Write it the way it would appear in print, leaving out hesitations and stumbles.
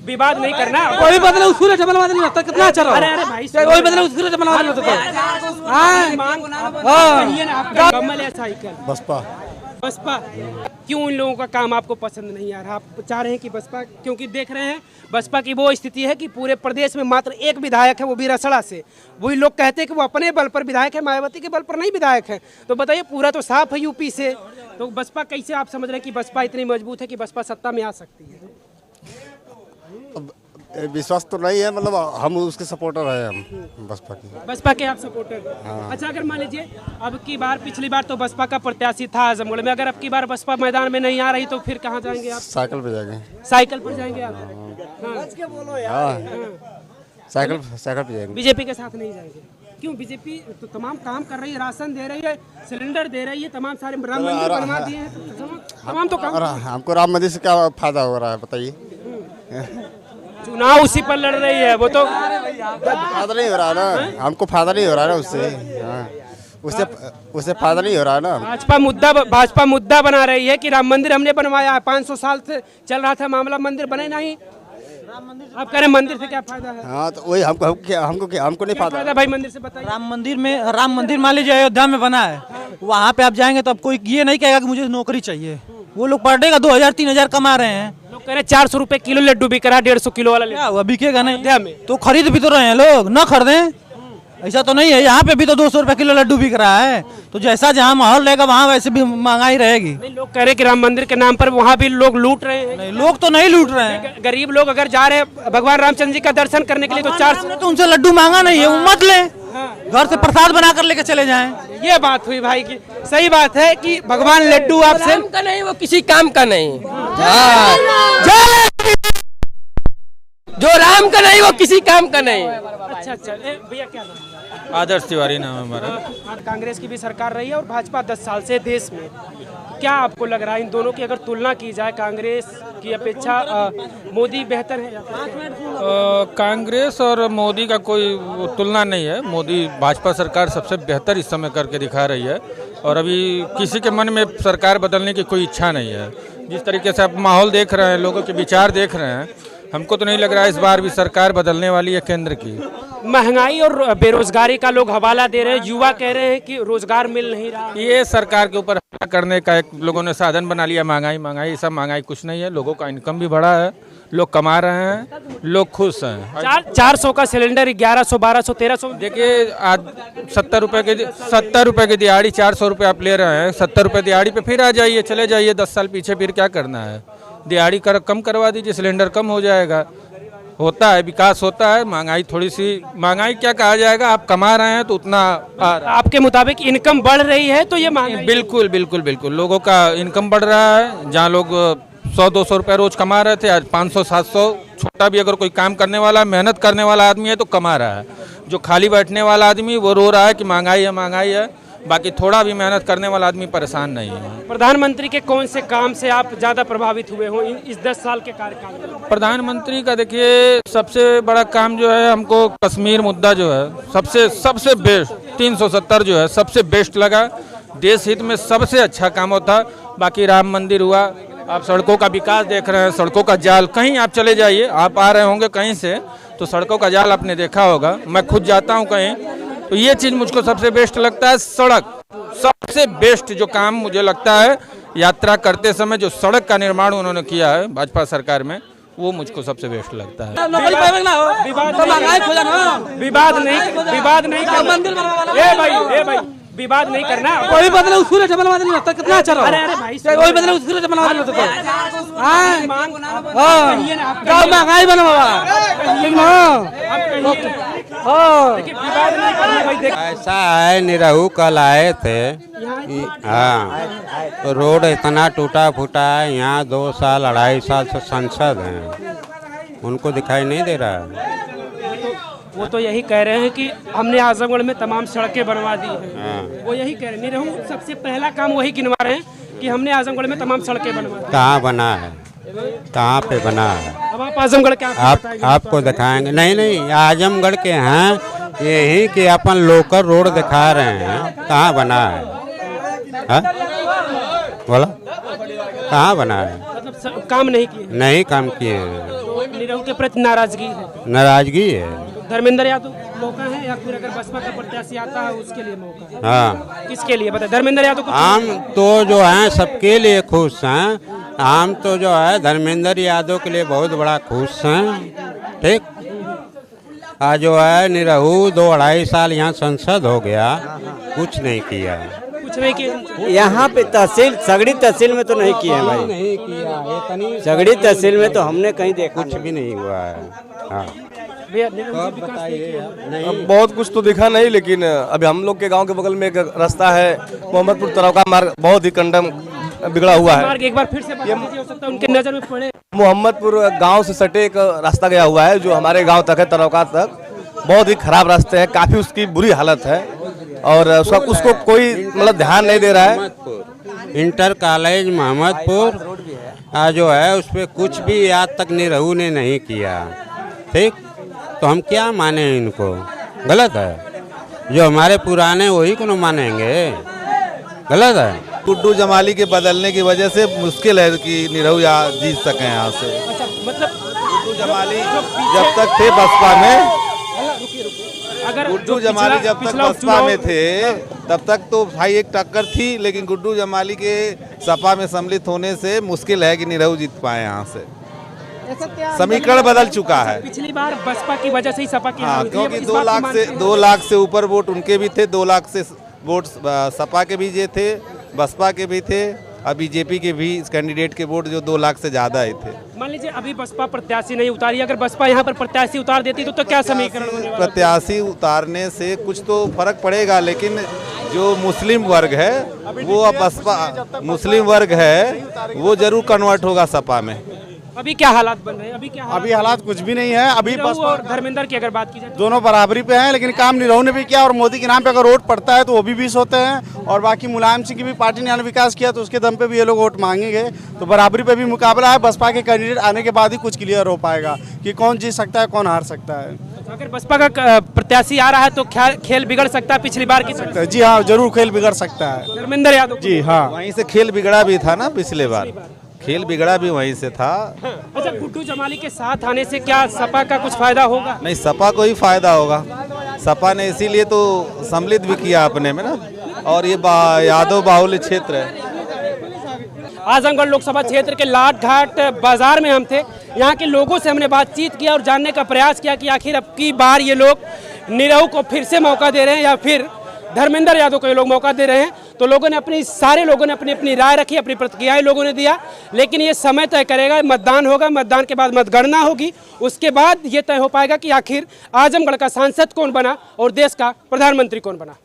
विवाद नहीं करना। कोई बदले उसको बनवा देना तो कितना अच्छा रहा। अरे भाई कोई बदले उसको बनवा देना तो कमल या साइकिल बसपा। बसपा क्यों इन लोगों का काम आपको पसंद नहीं आ रहा? आप चाह रहे हैं कि बसपा, क्योंकि देख रहे हैं बसपा की वो स्थिति है कि पूरे प्रदेश में मात्र एक विधायक है, वो भी रसड़ा से। वही लोग कहते हैं कि वो अपने बल पर विधायक है, मायावती के बल पर नहीं विधायक है। तो बताइए, पूरा तो साफ है यूपी से। तो बसपा कैसे आप समझ रहे हैं कि बसपा इतनी मजबूत है कि बसपा सत्ता में आ सकती है? विश्वास तो नहीं है, मतलब हम उसके सपोर्टर हैं, हम बसपा के आप सपोर्टर। हाँ। अच्छा, अगर मान लीजिए अब की बार, पिछली बार तो बसपा का प्रत्याशी था आजमगढ़ में, अगर अब की बार बसपा मैदान में नहीं आ रही तो फिर कहाँ जाएंगे आप? साइकिल पे जाएंगे। साइकिल पर जाएंगे आप? साइकिल पे जाएंगे। बीजेपी के साथ नहीं जाएंगे? क्यों? बीजेपी तो तमाम काम कर रही है, राशन दे रही है, सिलेंडर दे रही है, तमाम सारे राम मंदिर बनवा दिए हैं, तमाम तो काम। हमको राम मंदिर से क्या फायदा हो रहा है बताइए? चुनाव उसी पर लड़ रही है वो तो। फायदा नहीं हो रहा ना, हमको फायदा नहीं हो रहा ना उससे। उससे फायदा नहीं हो रहा ना। भाजपा मुद्दा बना रही है कि राम मंदिर हमने बनवाया है, 500 साल से चल रहा था मामला, मंदिर बने नहीं। आप कह रहे मंदिर से क्या फायदा है? हाँ, तो वही हमको नहीं फायदा भाई मंदिर से बताइए। राम मंदिर मान लीजिए अयोध्या में बना है, वहाँ पे आप जाएंगे तो अब कोई ये नहीं कहेगा कि मुझे नौकरी चाहिए। वो लोग पर डे का 2000-3000 कमा रहे हैं। लोग कह रहे 400 रुपए किलो लड्डू बिक रहा, 150 किलो वाला क्या हुआ, बिकेगा नहीं? तो खरीद भी तो रहे हैं लोग, न खरीदें ऐसा तो नहीं है। यहाँ पे भी तो 200 रुपए किलो लड्डू बिक रहा है। तो जैसा जहाँ माहौल रहेगा वहाँ वैसे भी महंगाई रहेगी। नहीं, लोग कह रहे कि राम मंदिर के नाम पर वहाँ भी लोग लूट रहे हैं। नहीं, लोग तो नहीं लूट रहे हैं। गरीब लोग अगर जा रहे हैं भगवान रामचंद्र जी का दर्शन करने के लिए तो 400, तो उनसे लड्डू मांगा नहीं है, वो मत ले, घर से प्रसाद बना कर लेके चले जाएं। ये बात हुई भाई की। सही बात है कि भगवान लड्डू आपसे राम का नहीं, वो किसी काम का नहीं। जो राम का नहीं वो किसी काम का नहीं। अच्छा, भैया क्या नाम है? आदर्श तिवारी नाम है हमारा। कांग्रेस की भी सरकार रही है और भाजपा 10 साल से देश में। क्या आपको लग रहा है इन दोनों की अगर तुलना की जाए, कांग्रेस की अपेक्षा मोदी बेहतर है? कांग्रेस और मोदी का कोई तुलना नहीं है। मोदी भाजपा सरकार सबसे बेहतर इस समय करके दिखा रही है और अभी किसी के मन में सरकार बदलने की कोई इच्छा नहीं है। जिस तरीके से आप माहौल देख रहे हैं, लोगों के विचार देख रहे हैं, हमको तो नहीं लग रहा है इस बार भी सरकार बदलने वाली है केंद्र की। महंगाई और बेरोजगारी का लोग हवाला दे रहे हैं, युवा कह रहे हैं कि रोजगार मिल नहीं रहा। ये सरकार के ऊपर हमला करने का एक लोगों ने साधन बना लिया। महंगाई सब महंगाई कुछ नहीं है। लोगों का इनकम भी बढ़ा है, लोग कमा रहे हैं, लोग खुश हैं। 400 का सिलेंडर 1100, 1200, 1300। देखिए, आज 70 रुपए की दिहाड़ी 400 रुपये आप ले रहे हैं। 70 रुपये दिहाड़ी पे फिर आ जाइए, चले जाइए 10 साल पीछे, फिर क्या करना है? दिहाड़ी कम करवा दीजिए, सिलेंडर कम हो जाएगा। होता है, विकास होता है। महंगाई थोड़ी सी, महंगाई क्या कहा जाएगा, आप कमा रहे हैं तो उतना आपके मुताबिक इनकम बढ़ रही है तो ये महंगाई? बिल्कुल लोगों का इनकम बढ़ रहा है। जहाँ लोग 100-200 रुपये रोज कमा रहे थे, आज 500-700। छोटा भी अगर कोई काम करने वाला, मेहनत करने वाला आदमी है तो कमा रहा है। जो खाली बैठने वाला आदमी वो रो रहा है कि महंगाई है। बाकी थोड़ा भी मेहनत करने वाला आदमी परेशान नहीं है। प्रधानमंत्री के कौन से काम से आप ज्यादा प्रभावित हुए हो इस 10 साल के कार्यकाल में? प्रधानमंत्री का देखिए, सबसे बड़ा काम जो है, हमको कश्मीर मुद्दा जो है सबसे बेस्ट, 370 जो है सबसे बेस्ट लगा। देश हित में सबसे अच्छा काम होता। बाकी राम मंदिर हुआ, आप सड़कों का विकास देख रहे हैं, सड़कों का जाल, कहीं आप चले जाइए, आप आ रहे होंगे कहीं से तो सड़कों का जाल आपने देखा होगा। मैं खुद जाता हूँ कहीं, तो ये चीज़ मुझको सबसे बेस्ट लगता है। सड़क सबसे बेस्ट जो काम मुझे लगता है, यात्रा करते समय जो सड़क का निर्माण उन्होंने किया है भाजपा सरकार में, वो मुझको सबसे बेस्ट लगता है। विवाद नहीं भाई, विवाद नहीं करना। कोई बदले उसको बनवा देना तो कितना अच्छा रहा। अरे भाई, कोई बदले उसको बनवा देना तो महंगाई बनवा। ऐसा है, निरहू कल आए थे। हाँ, तो रोड इतना टूटा फूटा है। यहाँ 2 साल 2.5 साल से सांसद हैं, उनको दिखाई नहीं दे रहा है। वो तो यही कह रहे हैं कि हमने आजमगढ़ में तमाम सड़कें बनवा दी हैं। वो यही कह रहे हैं, निरहू सबसे पहला काम वही गिनवा रहे हैं कि हमने आजमगढ़ में तमाम सड़कें बनवा दी। कहाँ बना है, कहाँ पे बना है? अब आप आजमगढ़ के आपको दिखाएंगे। नहीं, आजमगढ़ के हैं, यही कि अपन लोकल रोड दिखा रहे हैं, कहाँ बना है? हाँ बोला कहाँ बना है? मतलब काम नहीं किए, नहीं काम किए हैं, तो निरहू के प्रति नाराजगी है। नाराजगी है। धर्मेंद्र यादव मौका है या फिर अगर बसपा का प्रत्याशी आता है उसके लिए मौका है? हाँ किसके लिए बताए? धर्मेंद्र यादव को हम तो जो है सबके लिए खुश हैं। हम तो जो है धर्मेंद्र यादव के लिए बहुत बड़ा खुश हैं। ठीक, आज जो है निरहू 2-2.5 साल यहाँ संसद हो गया, कुछ नहीं किया, कुछ नहीं किए। यहाँ पे तहसील सगड़ी तहसील में तो नहीं किए हैं भाई, नहीं किया, सगड़ी तहसील में तो हमने कहीं देखा कुछ भी नहीं हुआ है। हाँ भैया निरहू से विकास नहीं किया। अब बहुत कुछ तो दिखा नहीं, लेकिन अभी हम लोग के गांव के बगल में एक रास्ता है मोहम्मदपुर तरौका मार्ग, बहुत ही कंडम बिगड़ा हुआ है। मार्ग एक बार फिर से बता दीजिए, हो सकता है उनके नजर में पड़े। मोहम्मदपुर गांव से सटे एक रास्ता गया हुआ है जो हमारे गांव तक है, तरौका तक। बहुत ही खराब रास्ते हैं, काफी उसकी बुरी हालत है और उसको कोई मतलब ध्यान नहीं दे रहा है। इंटर कॉलेज मोहम्मदपुर जो है उस पर कुछ भी आज तक निरहू ने नहीं किया। ठीक, तो हम क्या माने इनको? गलत है, जो हमारे पुराने वही को न मानेंगे, गलत है। गुड्डू जमाली के बदलने की वजह से मुश्किल है कि निरहू यहाँ जीत सके यहाँ से। अच्छा, मतलब गुड्डू जमाली जब तक थे बसपा में, अगर गुड्डू जमाली जब तक बसपा में थे तब तक तो भाई एक टक्कर थी, लेकिन गुड्डू जमाली के सपा में सम्मिलित होने से मुश्किल है कि निरहू जीत पाए यहाँ से। समीकरण बदल चुका है। पिछली बार बसपा की वजह से ही सपा की हाँ, हार हुई। क्योंकि इस बात की 2 लाख से ऊपर वोट उनके भी थे, 2 लाख से वोट सपा के भी जे थे, बसपा के भी थे, और बीजेपी के भी इस कैंडिडेट के वोट जो 2 लाख से ज्यादा ही थे। मान लीजिए अभी बसपा प्रत्याशी नहीं उतारी, अगर बसपा यहाँ पर प्रत्याशी उतार देती तो क्या समीकरण होने वाला? प्रत्याशी उतारने से कुछ तो फर्क पड़ेगा, लेकिन जो मुस्लिम वर्ग है वो अब बसपा, मुस्लिम वर्ग है वो जरूर कन्वर्ट होगा सपा में। अभी क्या हालात बन रहे हैं? अभी हालात कुछ भी नहीं है। अभी निरहू और धर्मेंद्र की अगर बात की जाए दोनों बराबरी पे हैं, लेकिन काम निरहू ने भी किया और मोदी के नाम पे अगर वोट पड़ता है तो वो भी 20 होते हैं, और बाकी मुलायम सिंह की भी पार्टी ने विकास किया तो उसके दम पे भी ये लोग वोट मांगेंगे। तो बराबरी पे भी मुकाबला है। बसपा के कैंडिडेट आने के बाद ही कुछ क्लियर हो पाएगा कि कौन जीत सकता है, कौन हार सकता है। अगर बसपा का प्रत्याशी आ रहा है तो खेल बिगड़ सकता है पिछली बार की तरह। जी हाँ, जरूर खेल बिगड़ सकता है। धर्मेंद्र यादव जी हाँ, वहीं से खेल बिगड़ा भी था ना, पिछले बार खेल बिगड़ा भी वहीं से था। अच्छा, गुड्डू जमाली के साथ आने से क्या सपा का कुछ फायदा होगा? नहीं, सपा को ही फायदा होगा। सपा ने इसीलिए तो सम्मिलित भी किया अपने में ना, और ये यादव बाहुल्य क्षेत्र है। आजमगढ़ लोकसभा क्षेत्र के लाट घाट बाजार में हम थे। यहाँ के लोगों से हमने बातचीत किया और जानने का प्रयास किया कि आखिर अब की बार ये लोग निरहू को फिर से मौका दे रहे हैं या फिर धर्मेंद्र यादव को ये लोग मौका दे रहे हैं। तो लोगों ने सारे लोगों ने अपनी अपनी राय रखी, अपनी प्रतिक्रियाएं लोगों ने दिया, लेकिन ये समय तय करेगा। मतदान होगा, मतदान के बाद मतगणना होगी, उसके बाद ये तय हो पाएगा कि आखिर आजमगढ़ का सांसद कौन बना और देश का प्रधानमंत्री कौन बना।